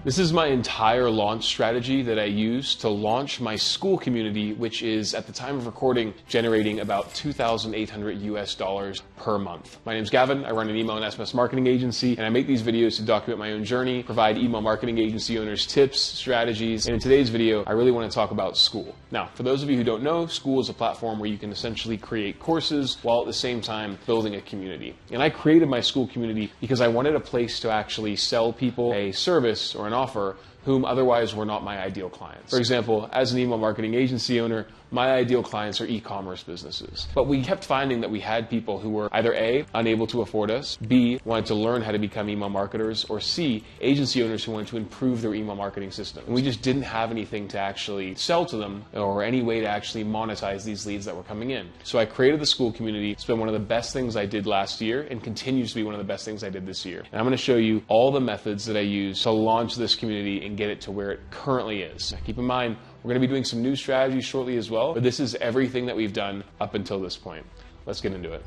This is my entire launch strategy that I use to launch my Skool community, which is at the time of recording generating about $2,800 per month. My name's Gavin. I run an email and SMS marketing agency, and I make these videos to document my own journey, provide email marketing agency owners tips, strategies, and in today's video, I really want to talk about Skool. Now, for those of you who don't know, Skool is a platform where you can essentially create courses while at the same time building a community. And I created my Skool community because I wanted a place to actually sell people a service or an offer whom otherwise were not my ideal clients. For example, as an email marketing agency owner, my ideal clients are e-commerce businesses. But we kept finding that we had people who were either A, unable to afford us, B, wanted to learn how to become email marketers, or C, agency owners who wanted to improve their email marketing system. And we just didn't have anything to actually sell to them or any way to actually monetize these leads that were coming in. So I created the Skool community. It's been one of the best things I did last year and continues to be one of the best things I did this year. And I'm going to show you all the methods that I use to launch this community and get it to where it currently is. Now, keep in mind, we're going to be doing some new strategies shortly as well, but this is everything that we've done up until this point. Let's get into it.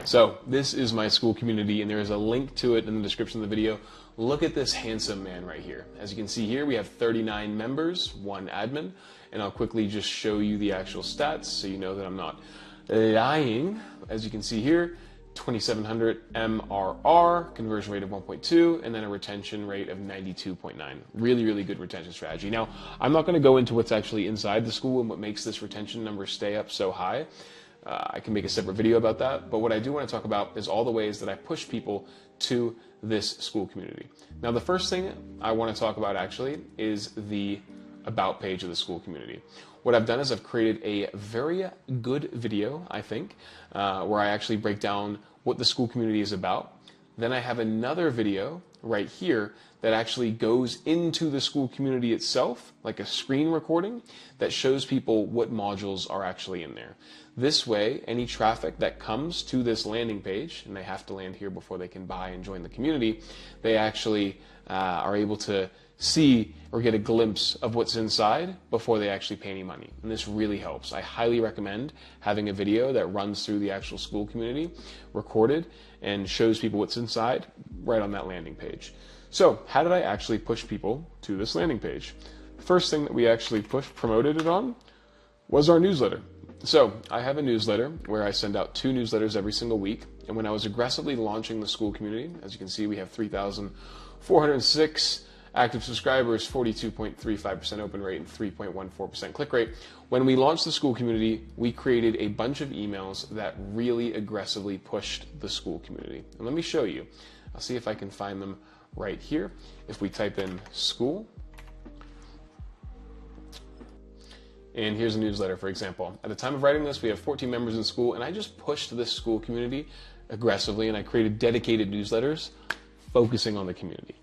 So this is my Skool community, and there is a link to it in the description of the video. Look at this handsome man right here. As you can see here, we have 39 members, 1 admin, and I'll quickly just show you the actual stats so you know that I'm not lying. As you can see here, 2,700 MRR, conversion rate of 1.2, and then a retention rate of 92.9. Really, really good retention strategy. Now, I'm not going to go into what's actually inside the Skool and what makes this retention number stay up so high. I can make a separate video about that, but what I do want to talk about is all the ways that I push people to this Skool community. Now, the first thing I want to talk about actually is the about page of the Skool community. What I've done is I've created a very good video, I think, where I actually break down what the Skool community is about. Then I have another video right here that actually goes into the Skool community itself, like a screen recording that shows people what modules are actually in there. This way, any traffic that comes to this landing page, and they have to land here before they can buy and join the community, they actually are able to see or get a glimpse of what's inside before they actually pay any money. And this really helps. I highly recommend having a video that runs through the actual Skool community, recorded, and shows people what's inside right on that landing page. So how did I actually push people to this landing page? The first thing that we actually promoted it on was our newsletter. So I have a newsletter where I send out 2 newsletters every single week. And when I was aggressively launching the Skool community, as you can see, we have 3,406 active subscribers, 42.35% open rate, and 3.14% click rate. When we launched the Skool community, we created a bunch of emails that really aggressively pushed the Skool community. And let me show you. I'll see if I can find them right here. If we type in Skool, and here's a newsletter, for example. At the time of writing this, we have 14 members in Skool, and I just pushed this Skool community aggressively, and I created dedicated newsletters focusing on the community.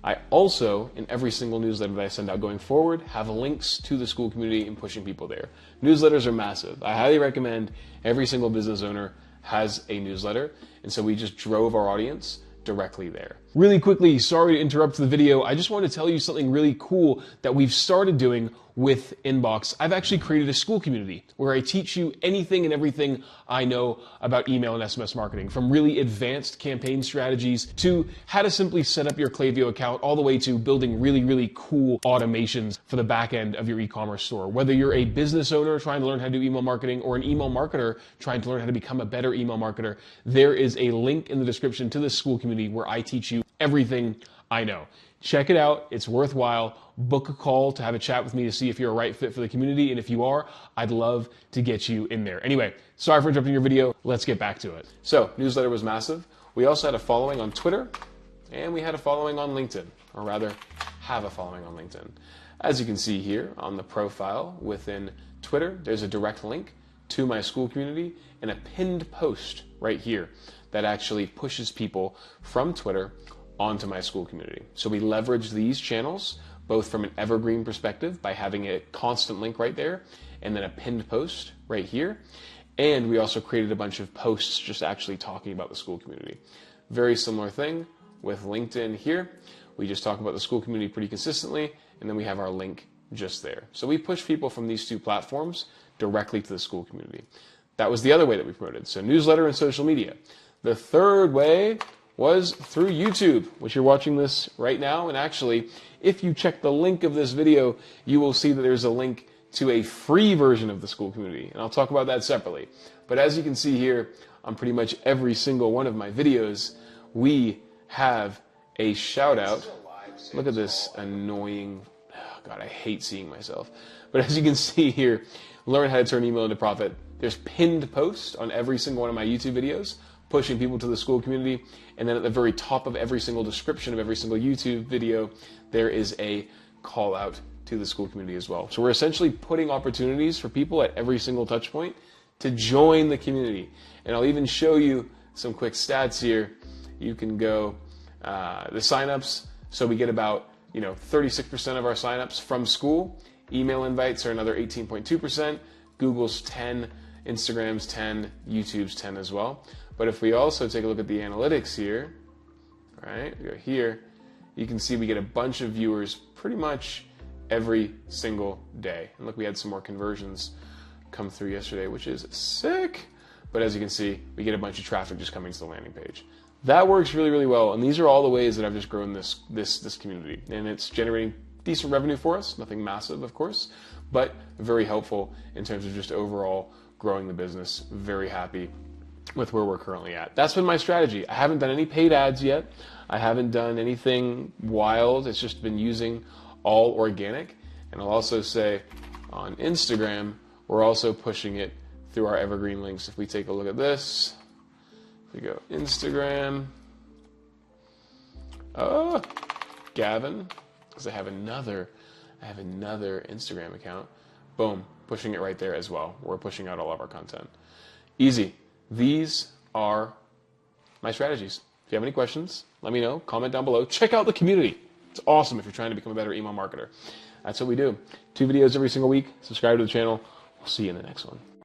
I also, in every single newsletter that I send out going forward, have links to the Skool community and pushing people there. Newsletters are massive. I highly recommend every single business owner has a newsletter, and so we just drove our audience directly there. Really quickly, sorry to interrupt the video. I just wanted to tell you something really cool that we've started doing with Inbox. I've actually created a Skool community where I teach you anything and everything I know about email and SMS marketing, from really advanced campaign strategies to how to simply set up your Klaviyo account, all the way to building really, really cool automations for the back end of your e-commerce store. Whether you're a business owner trying to learn how to do email marketing or an email marketer trying to learn how to become a better email marketer, there is a link in the description to this Skool community where I teach you everything I know. Check it out. It's worthwhile. Book a call to have a chat with me to see if you're a right fit for the community. And if you are, I'd love to get you in there. Anyway, sorry for interrupting your video. Let's get back to it. So, newsletter was massive. We also had a following on Twitter, and we had a following on LinkedIn, or rather, have a following on LinkedIn. As you can see here on the profile within Twitter, there's a direct link to my Skool community and a pinned post right here that actually pushes people from Twitter onto my Skool community. So we leverage these channels both from an evergreen perspective by having a constant link right there and then a pinned post right here. And we also created a bunch of posts just actually talking about the Skool community. Very similar thing with LinkedIn here. We just talk about the Skool community pretty consistently, and then we have our link just there. So we push people from these 2 platforms directly to the Skool community. That was the other way that we promoted. So newsletter and social media. The third way was through YouTube, which you're watching this right now. And actually, if you check the link of this video, you will see that there's a link to a free version of the Skool community. And I'll talk about that separately. But as you can see here, on pretty much every single one of my videos, we have a shout out. Look at this annoying, oh God, I hate seeing myself. But as you can see here, learn how to turn email into profit. There's pinned posts on every single one of my YouTube videos, pushing people to the Skool community. And then at the very top of every single description of every single YouTube video, there is a call out to the Skool community as well. So we're essentially putting opportunities for people at every single touch point to join the community. And I'll even show you some quick stats here. You can go, the signups. So we get about 36% of our signups from Skool. Email invites are another 18.2%. Google's 10, Instagram's 10, YouTube's 10 as well. But if we also take a look at the analytics here, right? We go here, you can see we get a bunch of viewers pretty much every single day. And look, we had some more conversions come through yesterday, which is sick. But as you can see, we get a bunch of traffic just coming to the landing page. That works really, really well. And these are all the ways that I've just grown this community. And it's generating decent revenue for us. Nothing massive, of course, but very helpful in terms of just overall growing the business. Very happy with where we're currently at. That's been my strategy. I haven't done any paid ads yet. I haven't done anything wild. It's just been using all organic. And I'll also say on Instagram, we're also pushing it through our evergreen links. If we take a look at this, we go Instagram, Gavin, because I have another Instagram account. Boom, pushing it right there as well. We're pushing out all of our content. Easy. These are my strategies. If you have any questions, let me know. Comment down below. Check out the community. It's awesome if you're trying to become a better email marketer. That's what we do. 2 videos every single week. Subscribe to the channel. We'll see you in the next one.